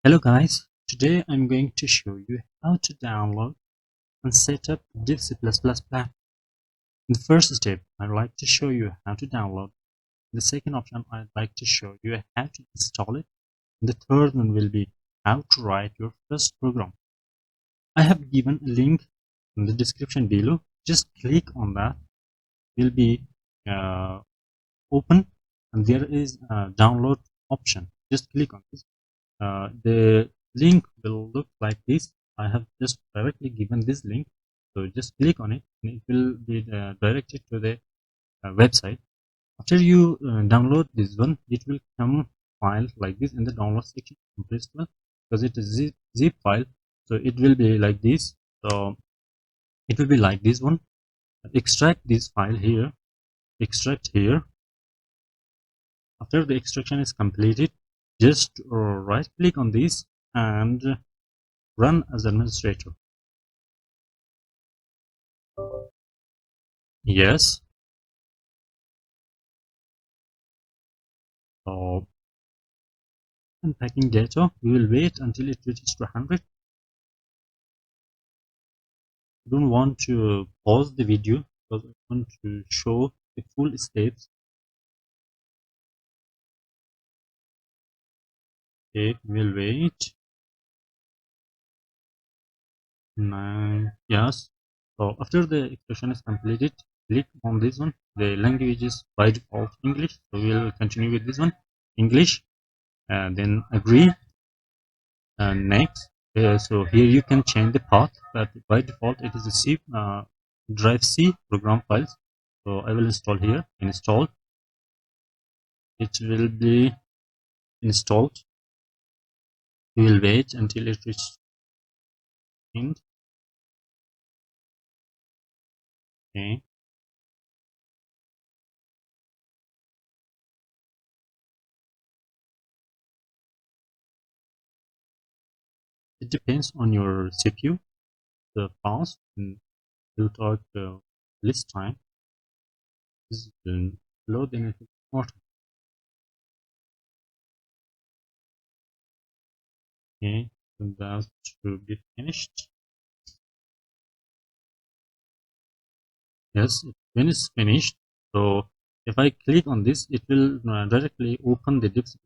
Hello guys, today I'm going to show you how to download and set up Div C++ platform. In the first step, I'd like to show you how to download. In the second option, I'd like to show you how to install it. And the third one will be how to write your first program. I have given a link in the description below. Just click on that. It will be open and there is a download option. Just click on this. The link will look like this. I have just directly given this link, so just click on it and it will be directed to the website. After you download this one, it will come file like this in the download section, because it is zip file, so it will be like this. So it will be like this one. Extract this file here, extract here. After the extraction is completed, just right click on this and run as administrator. Yes. So unpacking data, we will wait until it reaches to 100. I don't want to pause the video because I want to show the full steps. Okay, we'll wait. Yes. So after the expression is completed, click on this one. The language is by default English, so we'll continue with this one, English. Then agree. Next. So here you can change the path, but by default it is a C drive C program files. So I will install here. Install. It will be installed. We will wait until it reaches end. Okay. It depends on your CPU, the fast and will talk less time. This is load and it more. Okay, so that should be finished. Yes, when it's finished, so if I click on this, it will directly open the Div C++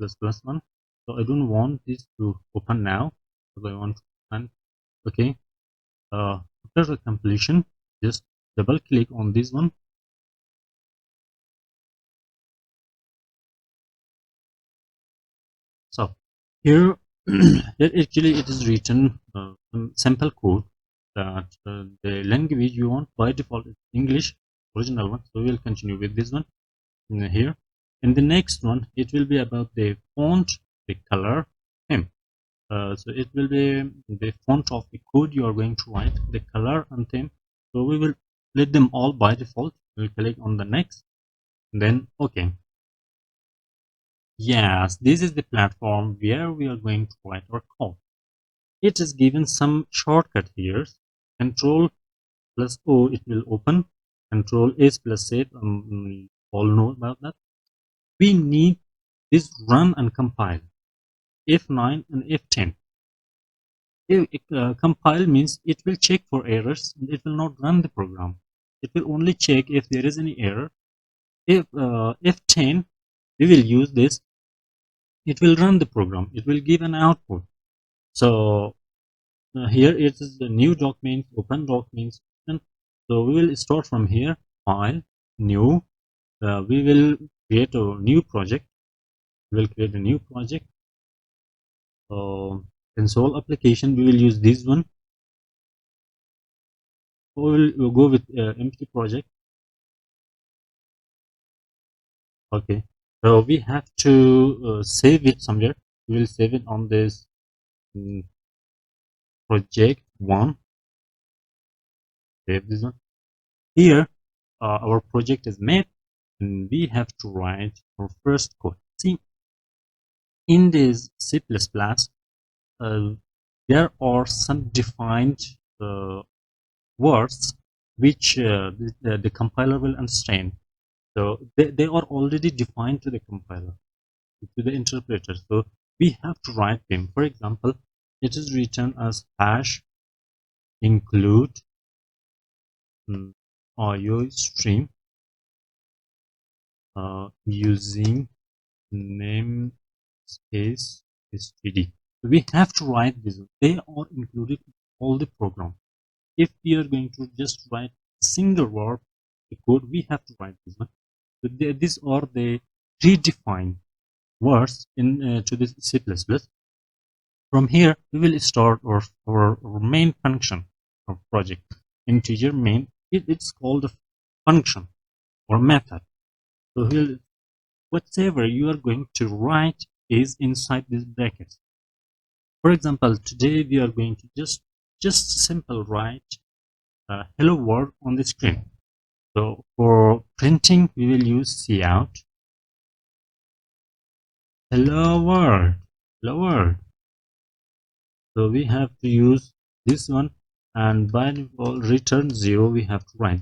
one. So I don't want this to open now, because I want to open. Okay, after the completion, just double click on this one. So here, actually it is written some sample code that the language you want by default is English, original one. So we'll continue with this one here. And the next one, it will be about the font, the color, theme. So it will be the font of the code you are going to write, the color and theme. So we will let them all by default. We'll click on the next, and then okay. Yes, this is the platform where we are going to write our code. It is given some shortcut here. Control plus O, it will open. Control S plus save, all know about that. We need this run and compile. F9 and F10. Compile means it will check for errors and it will not run the program. It will only check if there is any error. If F10, we will use this. It will run the program. It will give an output. So here it is the new document, open document. So we will start from here, file, new. We will create a new project. We will create a new project. Console application, we will use this one. We'll go with empty project. Okay, so we have to save it somewhere. We will save it on this project one. Save this one. Here, our project is made, and we have to write our first code. See, in this C++, there are some defined words which the compiler will understand. So they are already defined to the compiler, to the interpreter. So we have to write them. For example, it is written as hash include audio stream using namespace std. We have to write this. They are included in all the program. If we are going to just write a single word, the code, we have to write this one. So these are the predefined words in to this C++. From here, we will start our main function of project. Integer main, it's called a function or method. So whatever you are going to write is inside these brackets. For example, today we are going to just simple write hello world on the screen. So for printing, we will use cout hello world, hello world. So we have to use this one, and by default return 0 we have to write.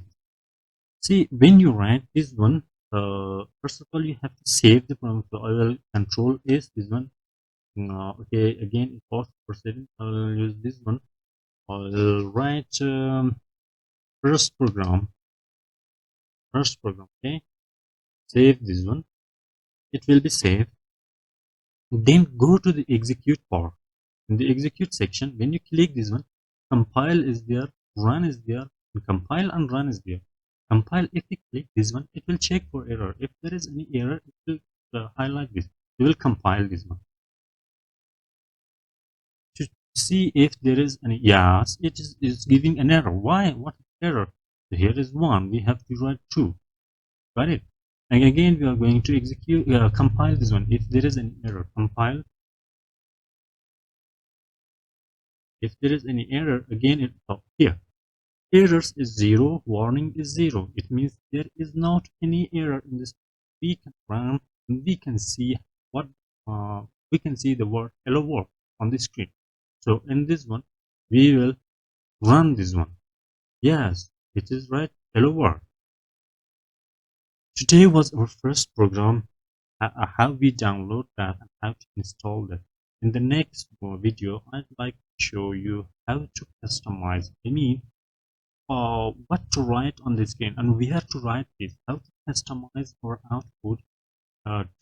See, when you write this one, first of all you have to save the program. So I will control is this one. Okay, again pause for setting. I will use this one. I will write first program. Okay, save this one. It will be saved. Then go to the execute part. In the execute section, when you click this one, compile is there, run is there, and compile and run is there. Compile, if you click this one, it will check for error. If there is any error, it will highlight this. It will compile this one to see if there is any. Yes, it is giving an error. Why? What error? So here is one. We have to write 2. Got it? And again, we are going to execute, compile this one. If there is an error, compile. If there is any error, again it here. Errors is 0, warning is 0. It means there is not any error in this. We can run and we can see what we can see the word hello world on the screen. So in this one, we will run this one. Yes, it is right, hello world. Today was our first program. How we download that and how to install that. In the next video, I'd like to show you how to customize. I mean, what to write on the screen and where to write this, how to customize our output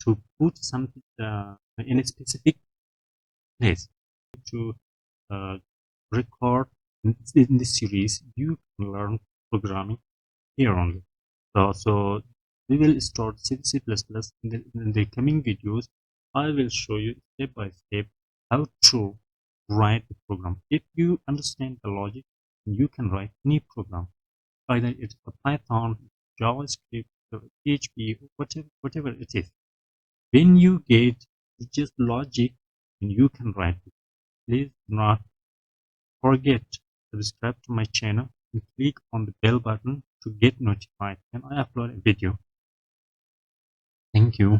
to put something in a specific place to record in this series. You can learn programming here only. So we will start C++ in the coming videos. I will show you step by step how to write the program. If you understand the logic, you can write any program, either it's a Python, JavaScript, or PHP, whatever it is. When you get just logic, and you can write it. Please do not forget to subscribe to my channel and click on the bell button to get notified when I upload a video. Thank you.